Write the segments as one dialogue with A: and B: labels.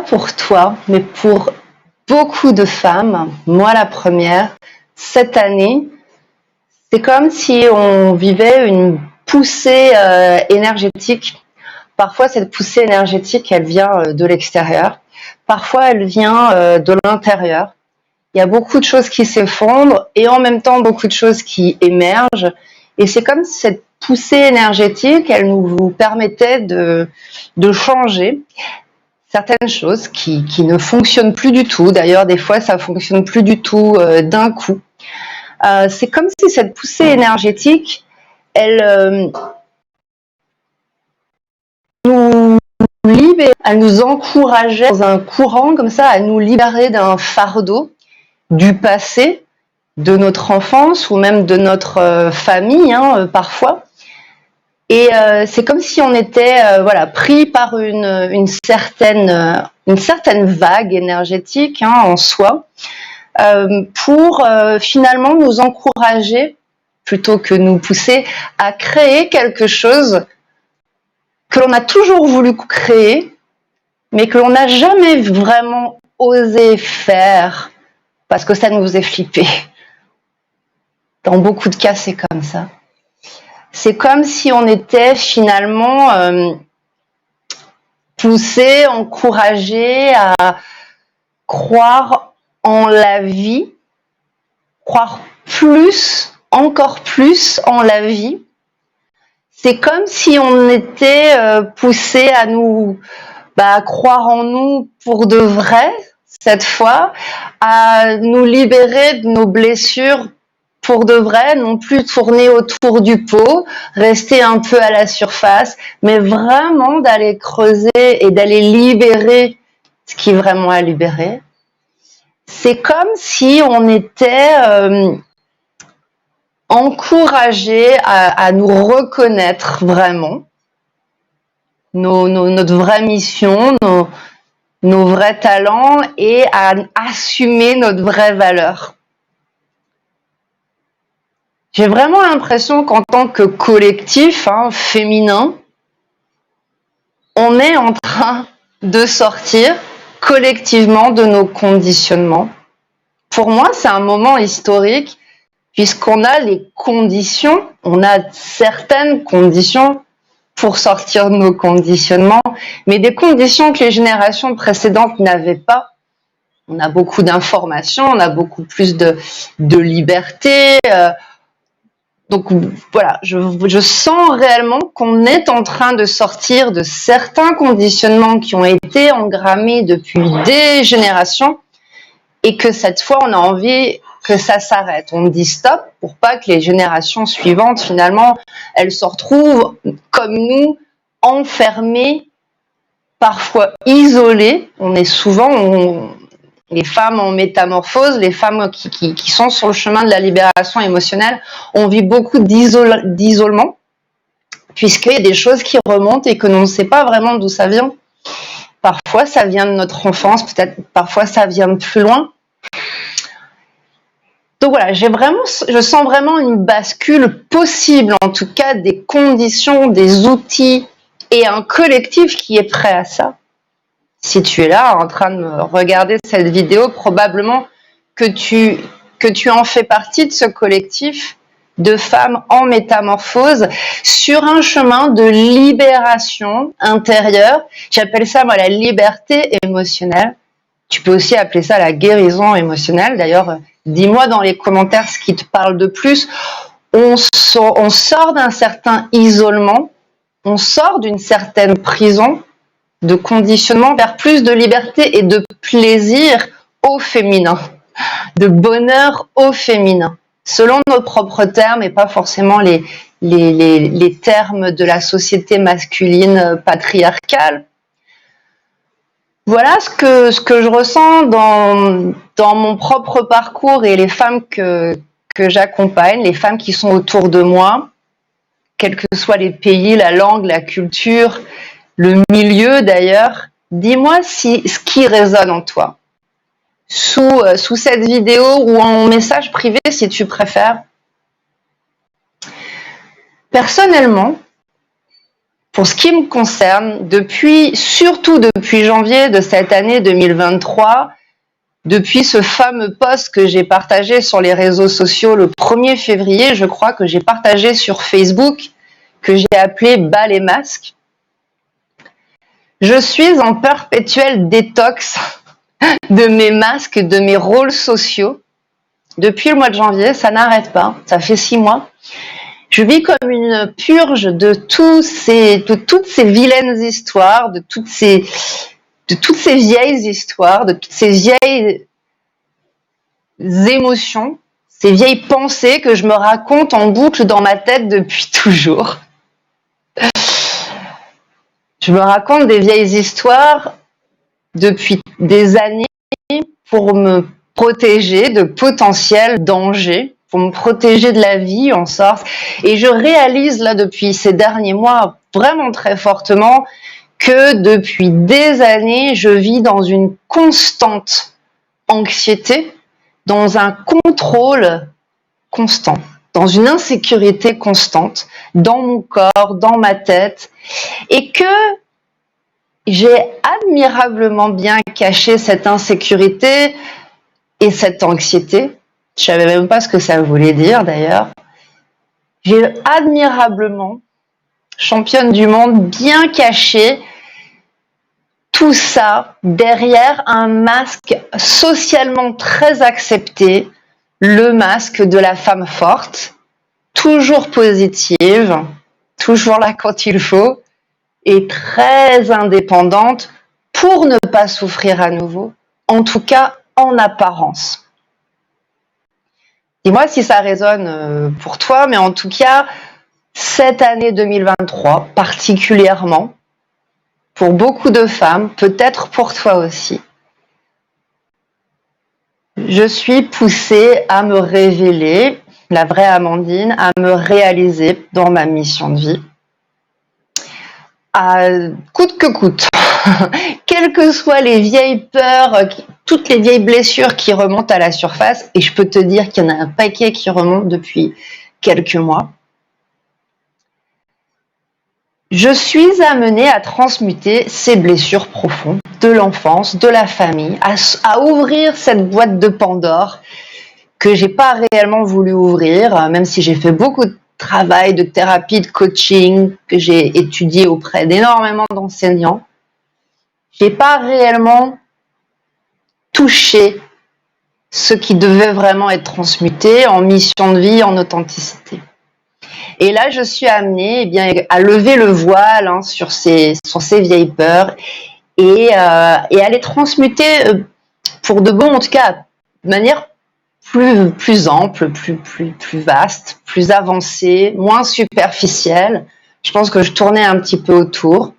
A: pas pour toi, mais pour beaucoup de femmes, moi la première, cette année, c'est comme si on vivait une poussée énergétique. Parfois, cette poussée énergétique, elle vient de l'extérieur. Parfois, elle vient de l'intérieur. Il y a beaucoup de choses qui s'effondrent et en même temps beaucoup de choses qui émergent. Et c'est comme si cette poussée énergétique, elle nous permettait de changer certaines choses qui ne fonctionnent plus du tout. D'ailleurs, des fois, ça fonctionne plus du tout d'un coup. C'est comme si cette poussée énergétique, elle nous libérait, elle nous encourageait dans un courant comme ça à nous libérer d'un fardeau du passé, de notre enfance ou même de notre famille, parfois. Et c'est comme si on était pris par une certaine vague énergétique en soi pour finalement nous encourager plutôt que nous pousser à créer quelque chose que l'on a toujours voulu créer, mais que l'on n'a jamais vraiment osé faire parce que ça nous faisait flipper. Dans beaucoup de cas, c'est comme ça. C'est comme si on était finalement poussé, encouragé à croire en la vie, croire plus, encore plus en la vie. C'est comme si on était poussé à nous croire en nous pour de vrai, cette fois, à nous libérer de nos blessures pour de vrai, non plus tourner autour du pot, rester un peu à la surface, mais vraiment d'aller creuser et d'aller libérer ce qui est vraiment à libérer. C'est comme si on était encouragé à nous reconnaître vraiment, notre vraie mission, nos vrais talents et à assumer notre vraie valeur. J'ai vraiment l'impression qu'en tant que collectif féminin, on est en train de sortir collectivement de nos conditionnements. Pour moi, c'est un moment historique puisqu'on a les conditions, on a certaines conditions pour sortir de nos conditionnements, mais des conditions que les générations précédentes n'avaient pas. On a beaucoup d'informations, on a beaucoup plus de liberté. Donc voilà, je sens réellement qu'on est en train de sortir de certains conditionnements qui ont été engrammés depuis des générations et que cette fois, on a envie que ça s'arrête. On dit stop pour pas que les générations suivantes, finalement, elles se retrouvent comme nous, enfermées, parfois isolées. On est souvent... les femmes en métamorphose, les femmes qui sont sur le chemin de la libération émotionnelle, on vit beaucoup d'isolement, puisqu'il y a des choses qui remontent et que l'on ne sait pas vraiment d'où ça vient. Parfois, ça vient de notre enfance, peut-être parfois ça vient de plus loin. Donc voilà, je sens vraiment une bascule possible, en tout cas des conditions, des outils et un collectif qui est prêt à ça. Si tu es là en train de me regarder cette vidéo, probablement que tu en fais partie de ce collectif de femmes en métamorphose sur un chemin de libération intérieure. J'appelle ça, moi, la liberté émotionnelle. Tu peux aussi appeler ça la guérison émotionnelle. D'ailleurs, dis-moi dans les commentaires ce qui te parle de plus. On sort d'un certain isolement, on sort d'une certaine prison, de conditionnement vers plus de liberté et de plaisir au féminin, de bonheur au féminin, selon nos propres termes et pas forcément les termes de la société masculine patriarcale. Voilà ce que je ressens dans mon propre parcours et les femmes que j'accompagne, les femmes qui sont autour de moi, quels que soient les pays, la langue, la culture, le milieu d'ailleurs. Dis-moi ce qui résonne en toi. Sous cette vidéo ou en message privé si tu préfères. Personnellement, Pour ce qui me concerne, surtout depuis janvier de cette année 2023, depuis ce fameux post que j'ai partagé sur les réseaux sociaux le 1er février, je crois que j'ai partagé sur Facebook, que j'ai appelé « Bas les masques », je suis en perpétuel détox de mes masques, de mes rôles sociaux. Depuis le mois de janvier, ça n'arrête pas, ça fait 6 mois. Je vis comme une purge de toutes ces vilaines histoires, de toutes ces vieilles histoires, de toutes ces vieilles émotions, ces vieilles pensées que je me raconte en boucle dans ma tête depuis toujours. Je me raconte des vieilles histoires depuis des années pour me protéger de potentiels dangers, pour me protéger de la vie en sorte. Et je réalise là depuis ces derniers mois vraiment très fortement que depuis des années, je vis dans une constante anxiété, dans un contrôle constant, dans une insécurité constante, dans mon corps, dans ma tête, et que j'ai admirablement bien caché cette insécurité et cette anxiété. Je savais même pas ce que ça voulait dire d'ailleurs. J'ai admirablement, championne du monde, bien caché tout ça derrière un masque socialement très accepté, le masque de la femme forte, toujours positive, toujours là quand il faut, et très indépendante pour ne pas souffrir à nouveau, en tout cas en apparence. Dis-moi si ça résonne pour toi, mais en tout cas, cette année 2023, particulièrement, pour beaucoup de femmes, peut-être pour toi aussi, je suis poussée à me révéler, la vraie Amandine, à me réaliser dans ma mission de vie, à coûte que coûte, quelles que soient les vieilles peurs, toutes les vieilles blessures qui remontent à la surface, et je peux te dire qu'il y en a un paquet qui remonte depuis quelques mois. Je suis amenée à transmuter ces blessures profondes de l'enfance, de la famille, à ouvrir cette boîte de Pandore que j'ai pas réellement voulu ouvrir, même si j'ai fait beaucoup de travail, de thérapie, de coaching, que j'ai étudié auprès d'énormément d'enseignants. J'ai pas réellement touché ce qui devait vraiment être transmuté en mission de vie, en authenticité. Et là, je suis amenée à lever le voile sur ces vieilles peurs et à les transmuter pour de bon, en tout cas, de manière plus ample, plus vaste, plus avancée, moins superficielle. Je pense que je tournais un petit peu autour.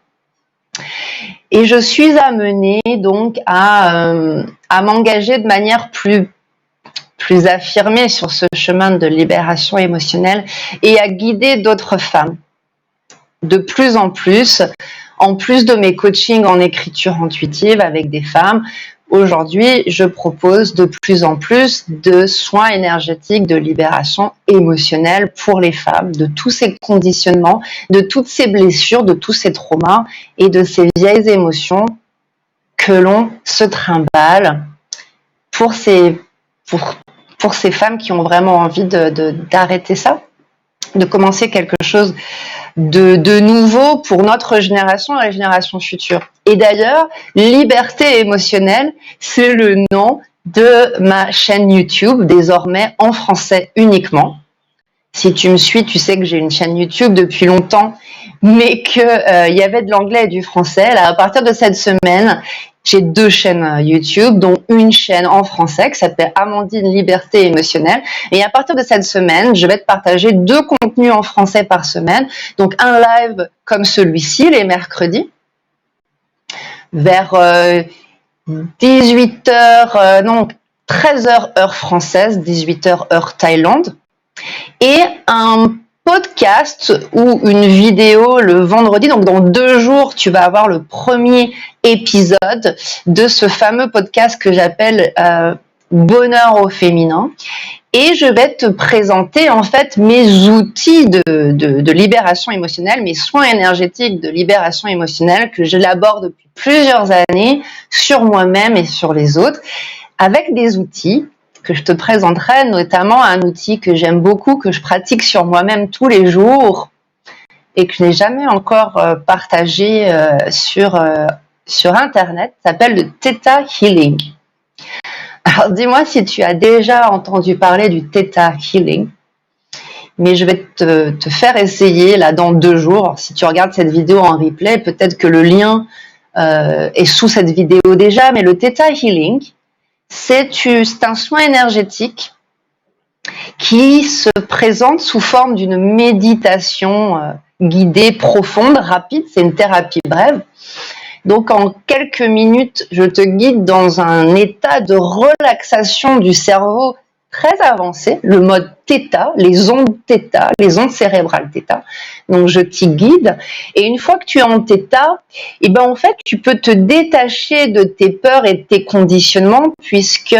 A: Et je suis amenée donc à m'engager de manière plus affirmée sur ce chemin de libération émotionnelle et à guider d'autres femmes de plus en plus de mes coachings en écriture intuitive avec des femmes. Aujourd'hui, je propose de plus en plus de soins énergétiques de libération émotionnelle pour les femmes, de tous ces conditionnements, de toutes ces blessures, de tous ces traumas et de ces vieilles émotions que l'on se trimballe pour ces femmes qui ont vraiment envie d'arrêter ça, de commencer quelque chose de nouveau pour notre génération et la génération future. Et d'ailleurs, Liberté émotionnelle, c'est le nom de ma chaîne YouTube, désormais en français uniquement. Si tu me suis, tu sais que j'ai une chaîne YouTube depuis longtemps, mais qu'il y avait de l'anglais et du français. Là, à partir de cette semaine, j'ai 2 chaînes YouTube, dont une chaîne en français qui s'appelle Amandine Liberté émotionnelle. Et à partir de cette semaine, je vais te partager 2 contenus en français par semaine. Donc un live comme celui-ci, les mercredis, vers 13h heure française, 18h heure Thaïlande. Et un podcast ou une vidéo le vendredi, donc dans 2 jours, tu vas avoir le premier épisode de ce fameux podcast que j'appelle Bonheur au féminin. Et je vais te présenter en fait mes outils de libération émotionnelle, mes soins énergétiques de libération émotionnelle que j'élabore depuis plusieurs années sur moi-même et sur les autres, avec des outils que je te présenterai, notamment un outil que j'aime beaucoup, que je pratique sur moi-même tous les jours et que je n'ai jamais encore partagé sur Internet, s'appelle le Theta Healing. Alors, dis-moi si tu as déjà entendu parler du Theta Healing, mais je vais te faire essayer là dans 2 jours. Alors, si tu regardes cette vidéo en replay, peut-être que le lien est sous cette vidéo déjà, mais le Theta Healing, c'est un soin énergétique qui se présente sous forme d'une méditation guidée, profonde, rapide. C'est une thérapie brève. Donc, en quelques minutes, je te guide dans un état de relaxation du cerveau très avancé, le mode Theta, les ondes cérébrales Theta. Donc, je t'y guide. Et une fois que tu es en Theta, en fait, tu peux te détacher de tes peurs et de tes conditionnements puisque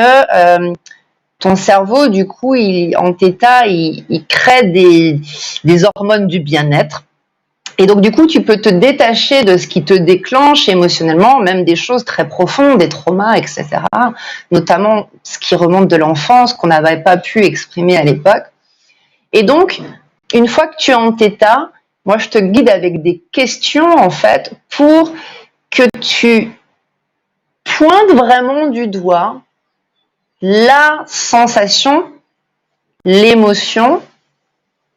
A: ton cerveau, du coup, en Theta, il crée des hormones du bien-être. Et donc, du coup, tu peux te détacher de ce qui te déclenche émotionnellement, même des choses très profondes, des traumas, etc. Notamment ce qui remonte de l'enfance, qu'on n'avait pas pu exprimer à l'époque. Et donc, une fois que tu es en Theta, moi, je te guide avec des questions, en fait, pour que tu pointes vraiment du doigt la sensation, l'émotion,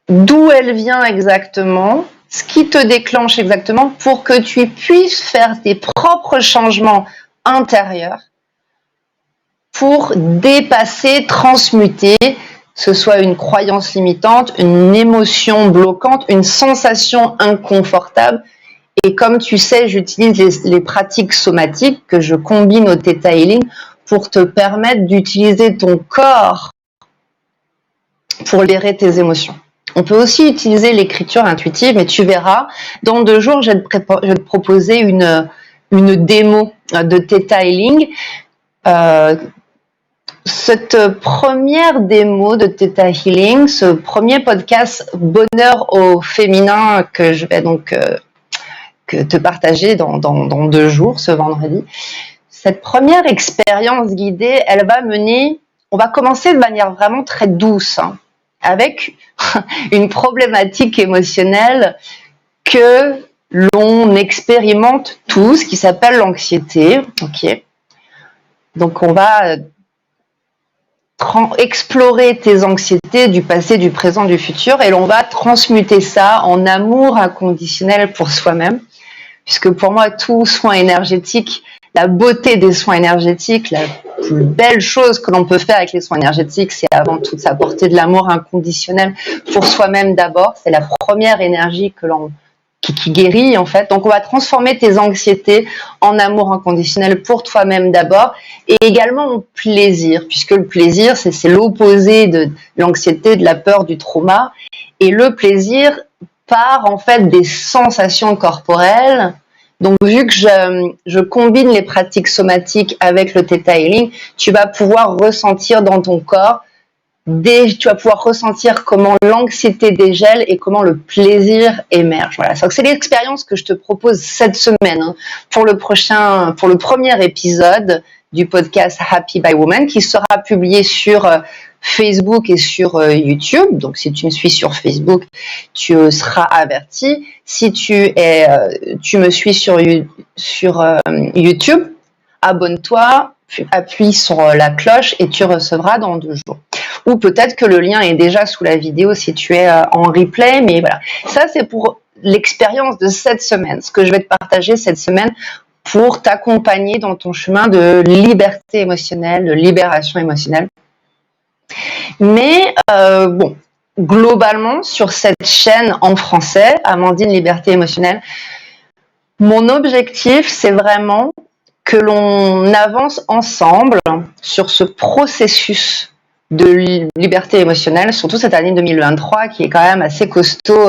A: d'où elle vient exactement, ce qui te déclenche exactement pour que tu puisses faire tes propres changements intérieurs pour dépasser, transmuter, que ce soit une croyance limitante, une émotion bloquante, une sensation inconfortable. Et comme tu sais, j'utilise les pratiques somatiques que je combine au Theta Healing pour te permettre d'utiliser ton corps pour libérer tes émotions. On peut aussi utiliser l'écriture intuitive, mais tu verras, dans 2 jours, je vais te proposer une démo de Theta Healing. Cette première démo de Theta Healing, ce premier podcast Bonheur au féminin que je vais donc te partager dans 2 jours, ce vendredi. Cette première expérience guidée, on va commencer de manière vraiment très douce, avec une problématique émotionnelle que l'on expérimente tous, qui s'appelle l'anxiété. Ok. Donc, on va explorer tes anxiétés du passé, du présent, du futur, et l'on va transmuter ça en amour inconditionnel pour soi-même, puisque pour moi, tout soin énergétique, la beauté des soins énergétiques, la plus belle chose que l'on peut faire avec les soins énergétiques, c'est avant tout s'apporter de l'amour inconditionnel pour soi-même d'abord. C'est la première énergie qui guérit en fait. Donc on va transformer tes anxiétés en amour inconditionnel pour toi-même d'abord, et également en plaisir, puisque le plaisir c'est l'opposé de l'anxiété, de la peur, du trauma. Et le plaisir part en fait des sensations corporelles. Donc, vu que je combine les pratiques somatiques avec le Theta Healing, tu vas pouvoir ressentir dans ton corps, tu vas pouvoir ressentir comment l'anxiété dégèle et comment le plaisir émerge. Voilà. Donc, c'est l'expérience que je te propose cette semaine pour le premier épisode du podcast Happy by Woman, qui sera publié sur Facebook et sur YouTube. Donc, si tu me suis sur Facebook, tu seras averti. Si tu me suis sur YouTube, abonne-toi, appuie sur la cloche et tu recevras dans 2 jours. Ou peut-être que le lien est déjà sous la vidéo si tu es en replay, mais voilà. Ça, c'est pour l'expérience de cette semaine, ce que je vais te partager cette semaine pour t'accompagner dans ton chemin de liberté émotionnelle, de libération émotionnelle. Mais globalement, sur cette chaîne en français, Amandine Liberté Émotionnelle, mon objectif, c'est vraiment que l'on avance ensemble sur ce processus de liberté émotionnelle, surtout cette année 2023 qui est quand même assez costaud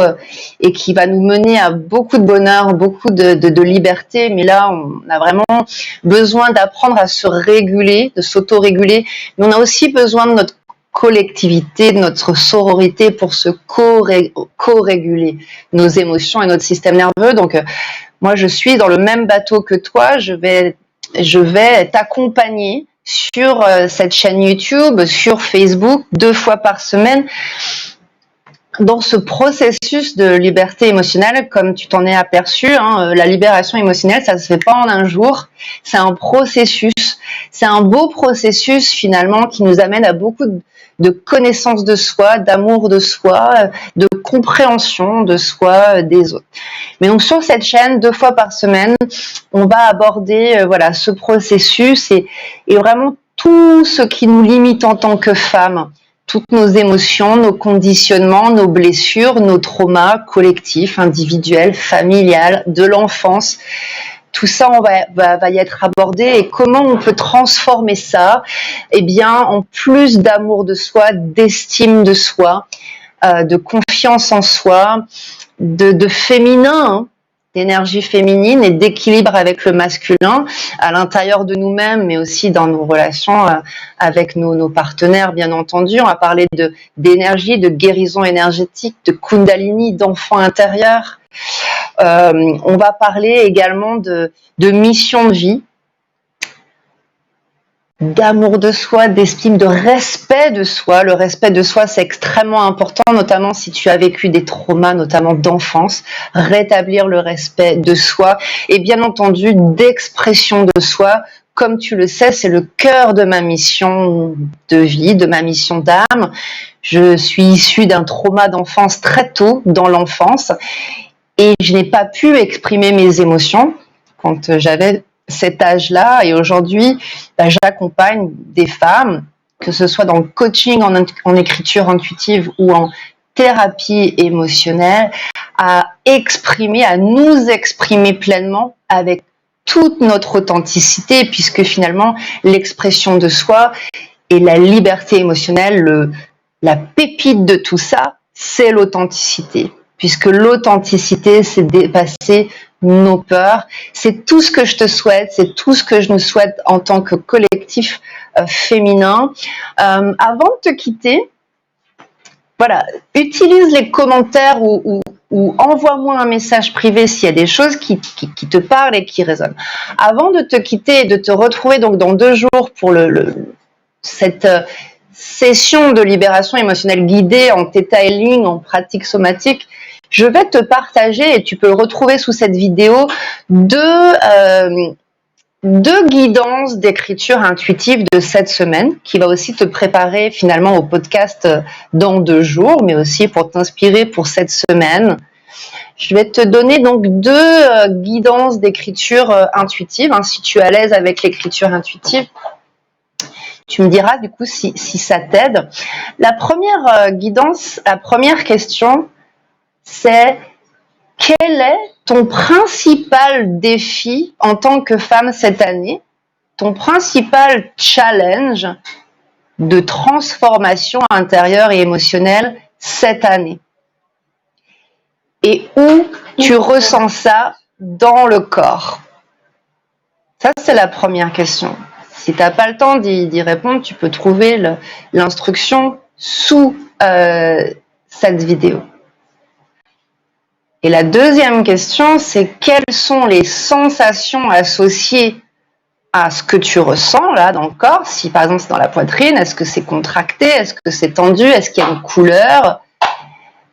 A: et qui va nous mener à beaucoup de bonheur, beaucoup de liberté. Mais là, on a vraiment besoin d'apprendre à se réguler, de s'auto-réguler. Mais on a aussi besoin de notre collectivité, de notre sororité pour se co-réguler nos émotions et notre système nerveux. Donc, moi, je suis dans le même bateau que toi. Je vais t'accompagner sur cette chaîne YouTube, sur Facebook, 2 fois par semaine, dans ce processus de liberté émotionnelle. Comme tu t'en es aperçu, la libération émotionnelle, ça se fait pas en un jour. C'est un processus. C'est un beau processus finalement qui nous amène à beaucoup de connaissance de soi, d'amour de soi, de compréhension de soi, des autres. Mais donc sur cette chaîne, 2 fois par semaine, on va aborder ce processus et vraiment tout ce qui nous limite en tant que femmes. Toutes nos émotions, nos conditionnements, nos blessures, nos traumas collectifs, individuels, familiales, de l'enfance. Tout ça, on va y être abordé. Et comment on peut transformer ça? Eh bien, en plus d'amour de soi, d'estime de soi, de confiance en soi, de féminin, d'énergie féminine et d'équilibre avec le masculin à l'intérieur de nous-mêmes, mais aussi dans nos relations avec nos partenaires, bien entendu. On va parler d'énergie, de guérison énergétique, de kundalini, d'enfant intérieur. On va parler également de mission de vie, d'amour de soi, d'estime, de respect de soi. Le respect de soi, c'est extrêmement important, notamment si tu as vécu des traumas, notamment d'enfance. Rétablir le respect de soi et bien entendu d'expression de soi. Comme tu le sais, c'est le cœur de ma mission de vie, de ma mission d'âme. Je suis issue d'un trauma d'enfance très tôt dans l'enfance et je n'ai pas pu exprimer mes émotions quand j'avais cet âge-là, et aujourd'hui, j'accompagne des femmes, que ce soit dans le coaching en écriture intuitive ou en thérapie émotionnelle, à nous exprimer pleinement avec toute notre authenticité, puisque finalement, l'expression de soi et la liberté émotionnelle, la pépite de tout ça, c'est l'authenticité. Puisque l'authenticité, c'est dépasser nos peurs. C'est tout ce que je te souhaite, c'est tout ce que je nous souhaite en tant que collectif féminin. Avant de te quitter, utilise les commentaires ou envoie-moi un message privé s'il y a des choses qui te parlent et qui résonnent. Avant de te quitter et de te retrouver donc dans 2 jours pour cette session de libération émotionnelle guidée en Theta Healing, en pratique somatique, je vais te partager, et tu peux le retrouver sous cette vidéo, 2 guidances d'écriture intuitive de cette semaine, qui va aussi te préparer finalement au podcast dans 2 jours, mais aussi pour t'inspirer pour cette semaine. Je vais te donner donc 2 guidances d'écriture intuitive, si tu es à l'aise avec l'écriture intuitive. Tu me diras du coup si ça t'aide. La première guidance, la première question, c'est: quel est ton principal défi en tant que femme cette année, ton principal challenge de transformation intérieure et émotionnelle cette année? Et où tu ressens ça dans le corps? Ça, c'est la première question. Si tu n'as pas le temps d'y répondre, tu peux trouver l'instruction sous cette vidéo. Et la deuxième question, c'est: quelles sont les sensations associées à ce que tu ressens là dans le corps? Si par exemple c'est dans la poitrine, est-ce que c'est contracté? Est-ce que c'est tendu? Est-ce qu'il y a une couleur?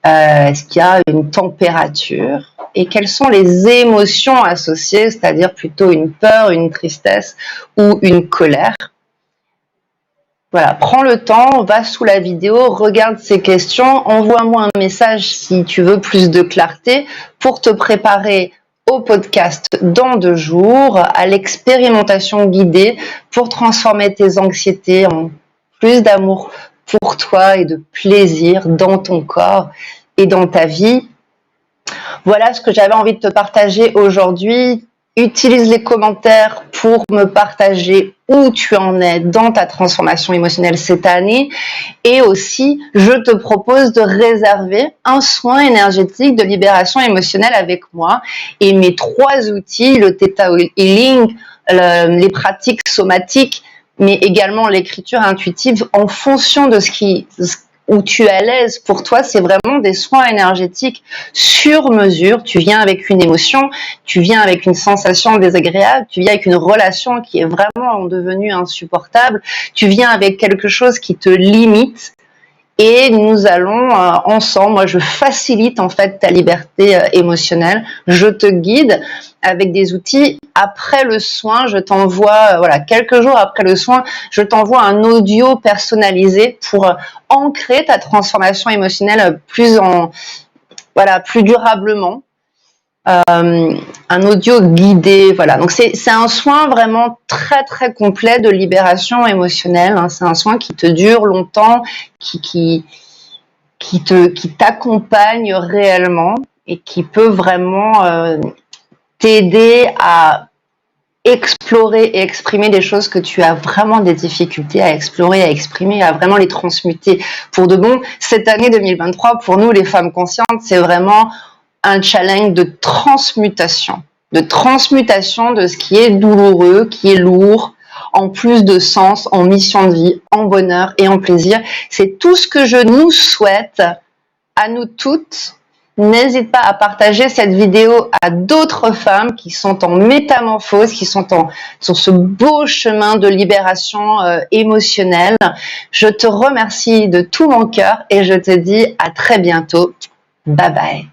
A: Est-ce qu'il y a une température? Et quelles sont les émotions associées, c'est-à-dire plutôt une peur, une tristesse ou une colère? Voilà, prends le temps, va sous la vidéo, regarde ces questions, envoie-moi un message si tu veux plus de clarté pour te préparer au podcast dans 2 jours, à l'expérimentation guidée pour transformer tes anxiétés en plus d'amour pour toi et de plaisir dans ton corps et dans ta vie. Voilà ce que j'avais envie de te partager aujourd'hui. Utilise les commentaires pour me partager où tu en es dans ta transformation émotionnelle cette année. Et aussi, je te propose de réserver un soin énergétique de libération émotionnelle avec moi. Et mes 3 outils, le Theta Healing, les pratiques somatiques, mais également l'écriture intuitive en fonction de où tu es à l'aise. Pour toi, c'est vraiment des soins énergétiques sur mesure. Tu viens avec une émotion, tu viens avec une sensation désagréable, tu viens avec une relation qui est vraiment devenue insupportable, tu viens avec quelque chose qui te limite. Et nous allons ensemble, moi je facilite en fait ta liberté émotionnelle, je te guide avec des outils. Après le soin, je t'envoie, voilà, quelques jours après le soin, je t'envoie un audio personnalisé pour ancrer ta transformation émotionnelle plus durablement. Un audio guidé, voilà. Donc c'est un soin vraiment très très complet de libération émotionnelle. Hein. C'est un soin qui te dure longtemps, qui t'accompagne réellement et qui peut vraiment t'aider à explorer et exprimer des choses que tu as vraiment des difficultés à explorer, à exprimer, à vraiment les transmuter pour de bon. Cette année 2023, pour nous les femmes conscientes, c'est vraiment un challenge de transmutation de ce qui est douloureux, qui est lourd, en plus de sens, en mission de vie, en bonheur et en plaisir. C'est tout ce que je nous souhaite à nous toutes. N'hésite pas à partager cette vidéo à d'autres femmes qui sont en métamorphose, qui sont sur ce beau chemin de libération émotionnelle. Je te remercie de tout mon cœur et je te dis à très bientôt. Bye bye.